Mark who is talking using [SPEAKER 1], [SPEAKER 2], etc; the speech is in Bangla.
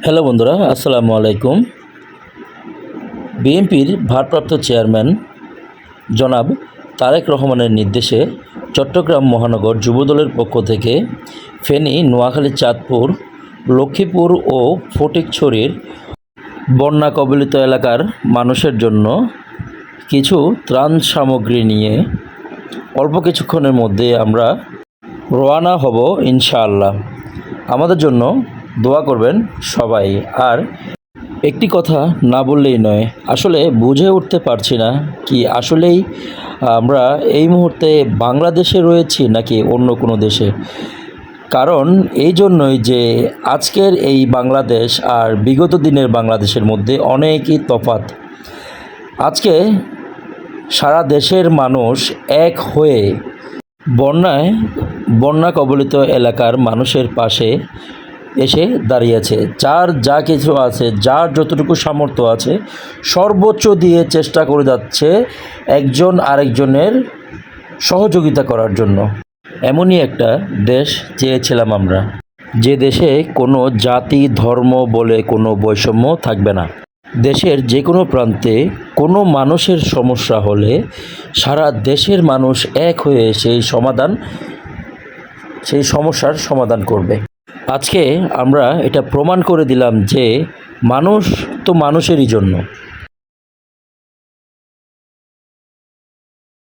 [SPEAKER 1] হ্যালো বন্ধুরা, আসসালামু আলাইকুম। বিএনপির ভারপ্রাপ্ত চেয়ারম্যান জনাব তারেক রহমানের নির্দেশে চট্টগ্রাম মহানগর যুবদলের পক্ষ থেকে ফেনী, নোয়াখালী, চাঁদপুর, লক্ষ্মীপুর ও ফটিকছড়ির বন্যা কবলিত এলাকার মানুষের জন্য কিছু ত্রাণ সামগ্রী নিয়ে অল্প কিছুক্ষণের মধ্যে আমরা রওনা হব ইনশাআল্লাহ। আমাদের জন্য দোয়া করবেন সবাই। আর একটি কথা না বললেই নয়, আসলে বুঝে উঠতে পারছি না কি আসলেই আমরা এই মুহূর্তে বাংলাদেশে রয়েছি নাকি অন্য কোনো দেশে। কারণ এই জন্যই যে আজকের এই বাংলাদেশ আর বিগত দিনের বাংলাদেশের মধ্যে অনেকই তফাৎ। আজকে সারা দেশের মানুষ এক হয়ে বন্যা কবলিত এলাকার মানুষের পাশে এসে দাঁড়িয়েছে। যার যা কিছু আছে, যার যতটুকু সামর্থ্য আছে, সর্বোচ্চ দিয়ে চেষ্টা করে যাচ্ছে একজন আরেকজনের সহযোগিতা করার জন্য। এমনই একটা দেশ চেয়েছিলাম আমরা, যে দেশে কোনো জাতি ধর্ম বলে কোনো বৈষম্য থাকবে না। দেশের যে কোনো প্রান্তে কোনো মানুষের সমস্যা হলে সারা দেশের মানুষ এক হয়ে সেই সমস্যার সমাধান করবে। আজকে আমরা এটা প্রমাণ করে দিলাম যে মানুষ তো মানুষেরই জন্য।